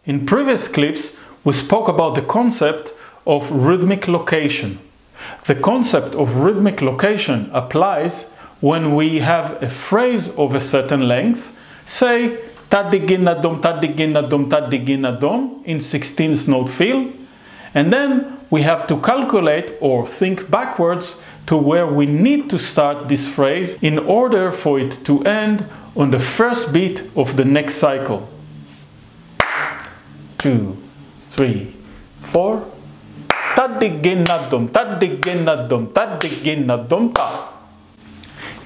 In previous clips, we spoke about the concept of rhythmic location. The concept of rhythmic location applies when we have a phrase of a certain length, say ta-di-gin-na-dom, ta-di-gin-na-dom, ta-di-gin-na-dom in 16th note fill, and then we have to calculate or think backwards to where we need to start this phrase in order for it to end on the first beat of the next cycle. 2, 3, 4. Ta-di-gin-na-dom, ta-di-gin-na-dom, ta-di-gin-na-dom, ta.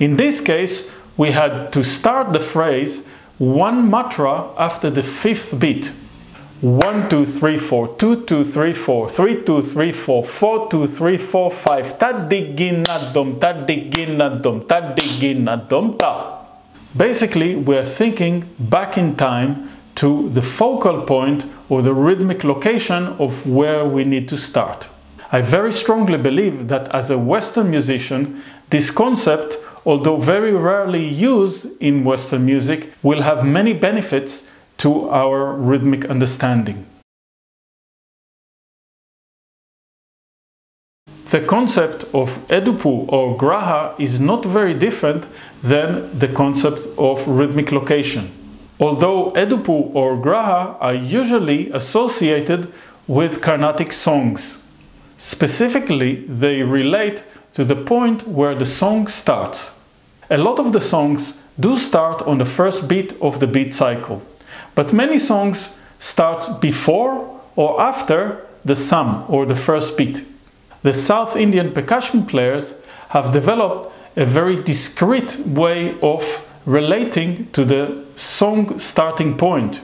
In this case, we had to start the phrase one matra after the fifth beat. 1, 2, 3, 4, 2, 2, 3, 4, 3, 2, 3, 4, 4, 2, 3, 4, 5. Ta-di-gin-na-dom, ta-di-gin-na-dom, ta-di-gin-na-dom, ta. Basically, we're thinking back in time to the focal point or the rhythmic location of where we need to start. I very strongly believe that as a Western musician, this concept, although very rarely used in Western music, will have many benefits to our rhythmic understanding. The concept of Eduppu or Graha is not very different than the concept of rhythmic location. Although Eduppu or Graha are usually associated with Carnatic songs. Specifically, they relate to the point where the song starts. A lot of the songs do start on the first beat of the beat cycle, but many songs start before or after the sum or the first beat. The South Indian percussion players have developed a very discrete way of relating to the song starting point,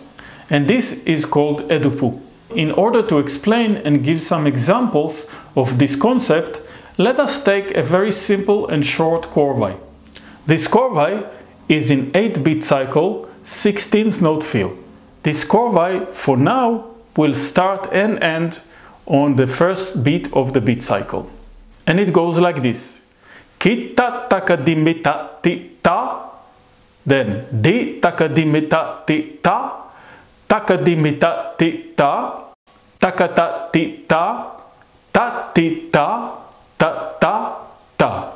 and this is called Eduppu. In order to explain and give some examples of this concept, let us take a very simple and short Korvai. This Korvai is in 8-beat cycle, 16th note fill. This Korvai, for now, will start and end on the first beat of the beat cycle. And it goes like this. Kita taka-di-mi-ta ti-ta. Then di taka-di-mi-ta ti-ta. Taka-di-mi-ta ti-ta. Taka-ta ti-ta. Ta-ti-ta. Ta-ta-ta.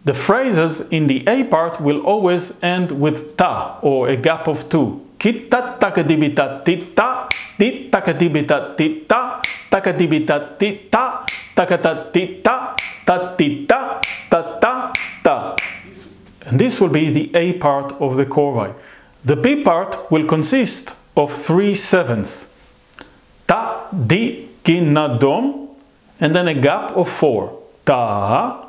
The phrases in the A part will always end with ta or a gap of 2. Kita taka-di-mi-ta ti-ta. Di taka-di-mi-ta ti-ta. Taka-di-mi-ta ti-ta. Taka-ta-ti-ta. Ta-ti-ta. Ta-ta-ta. And this will be the A part of the Korvai. The B part will consist of 3 sevenths. Ta, di, ki, na, dom, and then a gap of 4. Ta,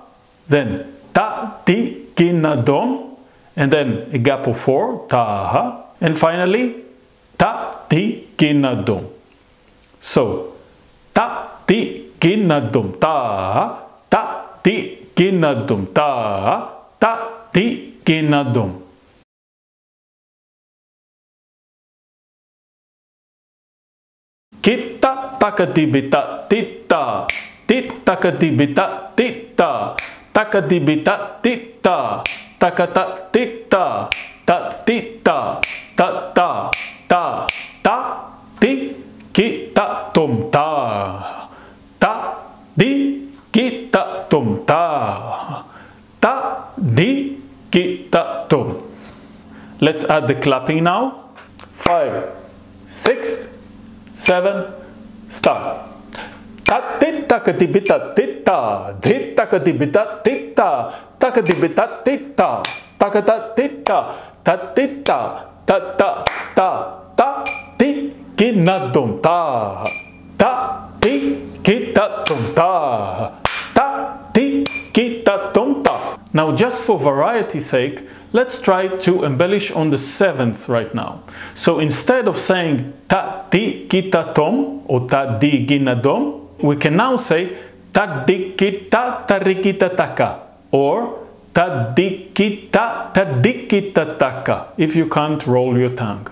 then ta, di, ki, na, dom, and then a gap of 4. Ta, and finally ta, di, ki, na, dom. So, ta, di, ki, na, dom, ta, ta, di, ki, na, dom, ta, ta, di, ki, na, dom. Kita taka-di-bi-ta ti-ta. Tit taka-di-bi-ta ti-ta. Taka-di-bi-ta ti-ta. Taka-ta ti-ta. Ta-ti-ta. Ta-ta. Ta. Ta. Ti. Ki-ta tom ta. Ta. Di. Ki-ta tom ta. Ta. Di. Ki-ta tom. Let's add the clapping now. 5, 6, 7, start. Ta-ti-taka-di-bi-ta-ti-ta. Di-taka-di-bi-ta-ti-ta. Taka-di-bi-ta-ti-ta. Taka-ta-ti-ta. Ta-ti-ta. Ta-ta-ta. Ta-ti-ki-na-dom ta. Ta-ti-ki-ta-dom ta. Ta-ti-ki-ta-dom ta. Now, just for variety's sake, let's try to embellish on the 7th right now. So instead of saying ta-ti-ki-ta-tom or ta-di-gi-na-dom, we can now say ta-di-ki-ta-ta-ri-ki-ta-taka or ta-di-ki-ta-ta-di-ki-ta-taka if you can't roll your tongue.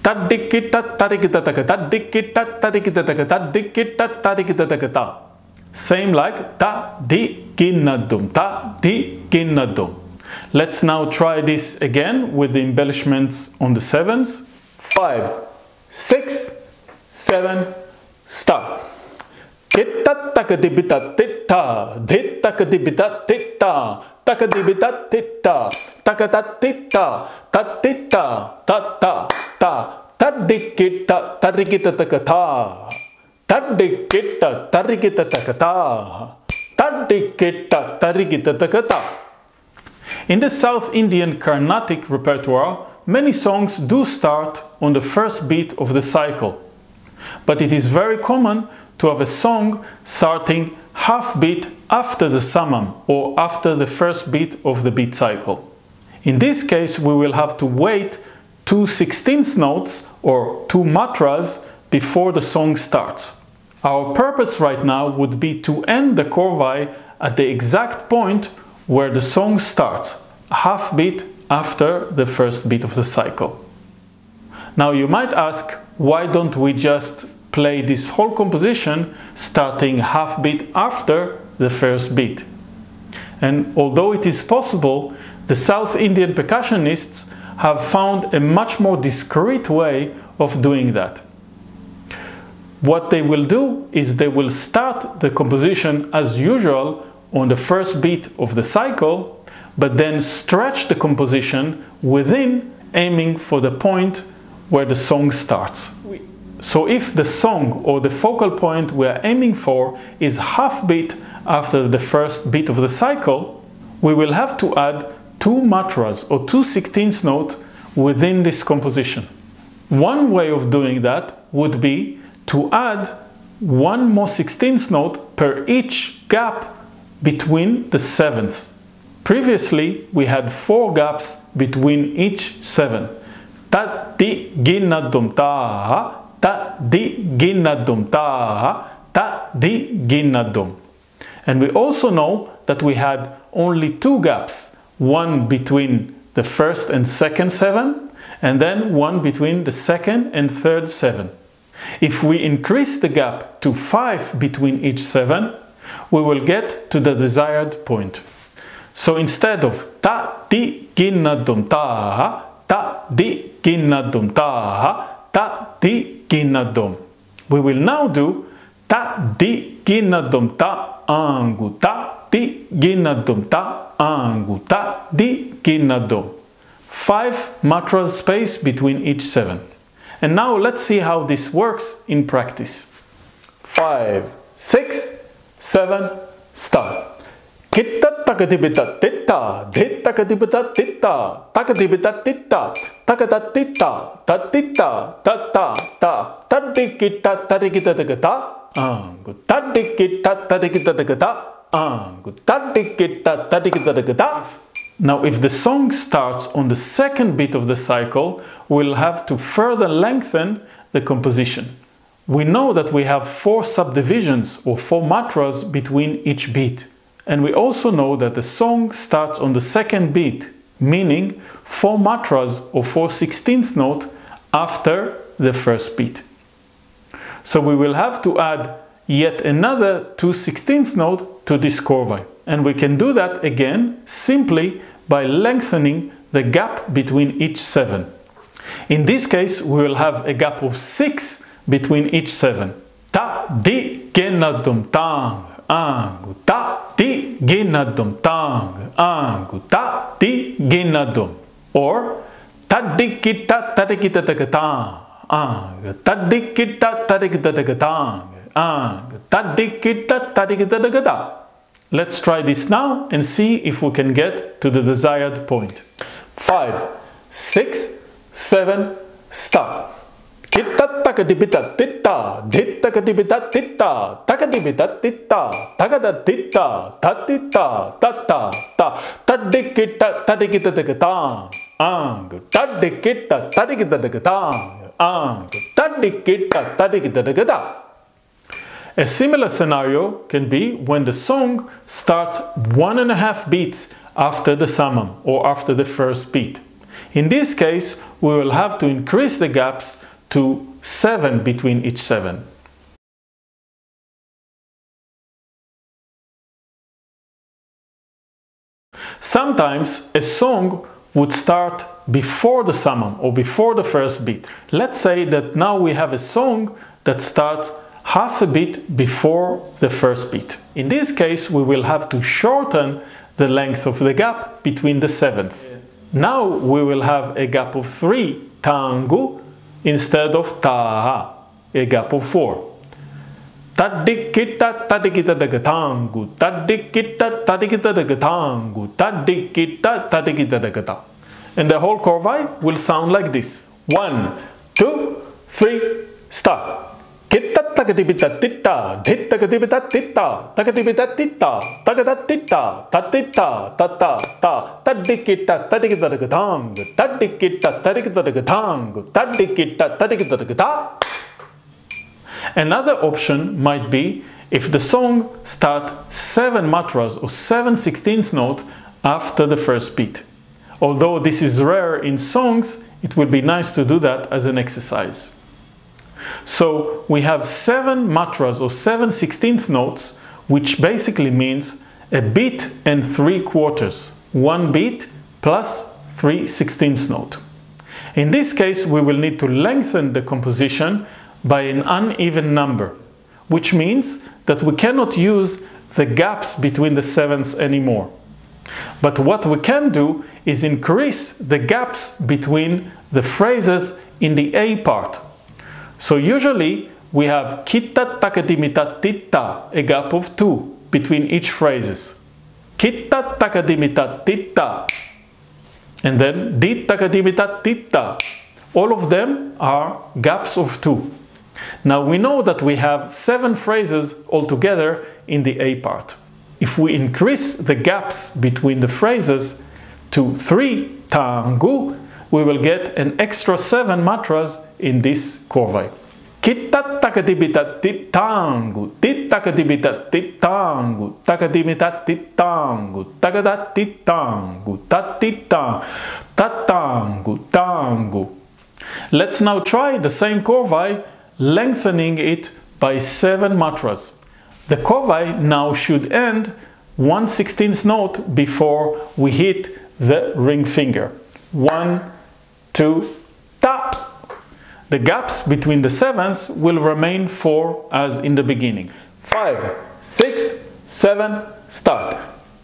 Ta-di-ki-ta-ta-ri-ki-ta-taka, ta-di-ki-ta-ta-ri-ki-ta-taka, ta-di-ki-ta-ta-ri-ki-ta-taka. Same like ta-di-ki-na-dom, ta-di-ki-na-dom. Let's now try this again with the embellishments on the 7s. 5, 6, 7, start. Kitta takadibita titta, ditakadibita titta, takadibita titta, takatatita, tatita, tata, ta, tadikita, tarikita takata, tadikita, tarikita takata, tadikita, tarikita takata. In the South Indian Carnatic repertoire, many songs do start on the first beat of the cycle, but it is very common to have a song starting half beat after the summum or after the first beat of the beat cycle. In this case, we will have to wait 2 16th notes or 2 matras before the song starts. Our purpose right now would be to end the Korvai at the exact point where the song starts, half beat after the first beat of the cycle. Now you might ask, why don't we just play this whole composition starting half beat after the first beat? And although it is possible, the South Indian percussionists have found a much more discreet way of doing that. What they will do is they will start the composition as usual on the first beat of the cycle, but then stretch the composition within, aiming for the point where the song starts. So if the song or the focal point we are aiming for is half beat after the first beat of the cycle, we will have to add 2 matras or 2 16th notes within this composition. One way of doing that would be to add 1 more 16th note per each gap between the sevenths. Previously, we had 4 gaps between each 7. Ta, di, gina, dum, ta, ta, di, gina, dum, ta, ta, di, gina, dum. And we also know that we had only 2 gaps, one between the first and second 7, and then one between the second and third 7. If we increase the gap to 5 between each 7, we will get to the desired point. So instead of ta, di, gina, dum, ta, ta, di, gina, dum, ta, ta, di, gina, dum, we will now do ta, di, gina, dum, ta, angu, ta, di, gina, dum, ta, angu, ta, di, gina, dum. 5 matras space between each 7th. And now let's see how this works in practice. 5, 6, 7, start. Kitta takadibita titta, dit takadibita titta, takadibita titta, takadatita, tatita, tata, ta, tadikita, tadikita, takata, angu, tadikita, tadikita, takata, angu, tadikita, tadikita, takata. Now, if the song starts on the second beat of the cycle, we'll have to further lengthen the composition. We know that we have 4 subdivisions or 4 matras between each beat. And we also know that the song starts on the second beat, meaning 4 matras or 4 16th notes after the first beat. So we will have to add yet another 2 16th notes to this Korvai. And we can do that again simply by lengthening the gap between each 7. In this case, we will have a gap of 6 between each 7. Ta, di, gina, dum, tang, angu, ta, di, gina, dum, tang, angu, ta, di, gina, dum. Or ta, di, kita, ta, di, kita, ta, ta, angu, ta, di, kita, ta, di, kita, ta, ta, angu, ta, di, kita, ta, di, kita, ta, ta. Let's try this now and see if we can get to the desired point. 5, 6, 7, start. Kitta takadibita titta, dit takadibita titta, takadibita titta, takadatita, tatita, tata, ta, tadikita, tadikita, takata, angu, tadikita, tadikita, takata, angu, tadikita, tadikita, takata. A similar scenario can be when the song starts 1.5 beats after the summum or after the first beat. In this case, we will have to increase the gaps to 7 between each 7. Sometimes a song would start before the summum or before the first beat. Let's say that now we have a song that starts half a beat before the first beat. In this case, we will have to shorten the length of the gap between the seventh. Now we will have a gap of 3 tangu instead of ta, a gap of 4. Tadikita tadikita dagatangu, tadikita tadikita dagatangu, tadikita tadikita dagata. And the whole Korvai will sound like this. 1, 2, 3, start. Kitta takatibita titta, ditta katibita titta, takatibita titta, takata titta, tatita, tata, ta, tadikita tadikita dagatang, tadikita tadikita dagatang, tadikita tadikita dagata. Another option might be if the song starts 7 matras or 7/16th note after the first beat. Although this is rare in songs, it would be nice to do that as an exercise. So we have 7 matras or 7/16th notes, which basically means a beat and 3/4. 1 beat plus 3/16th note. In this case, we will need to lengthen the composition by an uneven number, which means that we cannot use the gaps between the sevenths anymore. But what we can do is increase the gaps between the phrases in the A part. So usually we have kitta takadimita titta, a gap of 2 between each phrases. Kitta takadimita titta, and then di takadimita titta. All of them are gaps of 2. Now we know that we have 7 phrases altogether in the A part. If we increase the gaps between the phrases to 3 tangu, we will get an extra 7 matras in this Korvai. Kitta takadibita titangu, titakadibita titangu, takadibita titangu, takada titangu, tatita, tatangu, tangu. Let's now try the same Korvai, lengthening it by 7 matras. The Korvai now should end 1/16th note before we hit the ring finger. 1, 2, ta! The gaps between the sevenths will remain 4 as in the beginning. 5, 6, 7, start.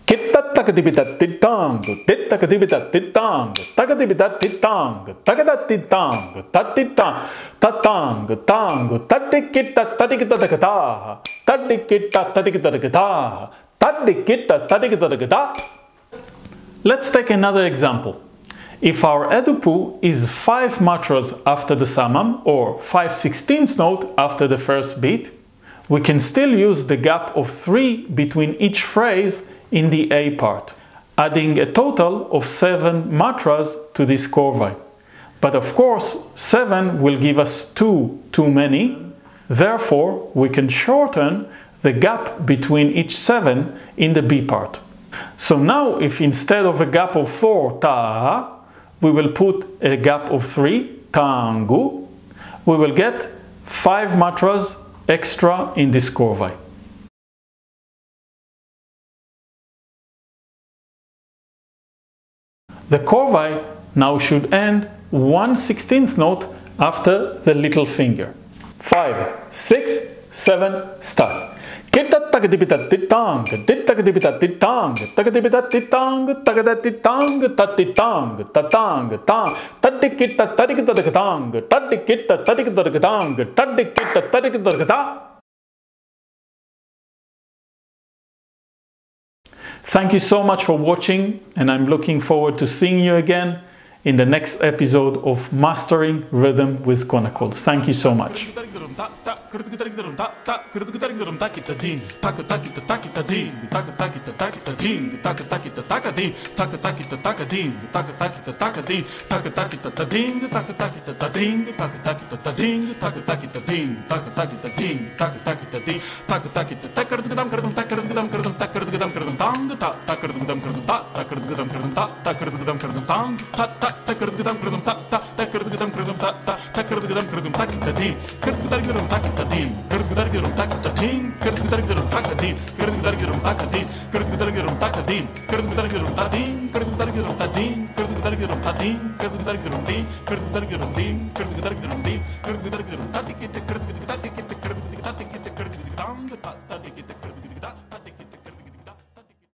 Kitta takadibita titang, titakadibita titang, takadibita titang, takada titang, tatita, tatang, tang, tatikita tatikita takata, tatikita tatikita takata, tatikita tatikita takata. Let's take another example. If our Eduppu is 5 matras after the samam or 5/16th note after the first beat, we can still use the gap of 3 between each phrase in the A part, adding a total of 7 matras to this Korvai. But of course, 7 will give us 2 too many, therefore we can shorten the gap between each 7 in the B part. So now if instead of a gap of 4 ta, we will put a gap of 3 tangu, we will get 5 matras extra in this Korvai. The Korvai now should end 1/16th note after the little finger. 5, 6, 7, start. Kitta takadibita titang, titakadibita titang, takadibita titang, takaditang, tatitang, tatang, tang, tadikita tadikita takatang, tadikita tadikita takatang, tadikita tadikita takata. Thank you so much for watching, and I'm looking forward to seeing you again in the next episode of Mastering Rhythm with Konnakol. Thank you so much. Thank you. tam da ta ta di ki ta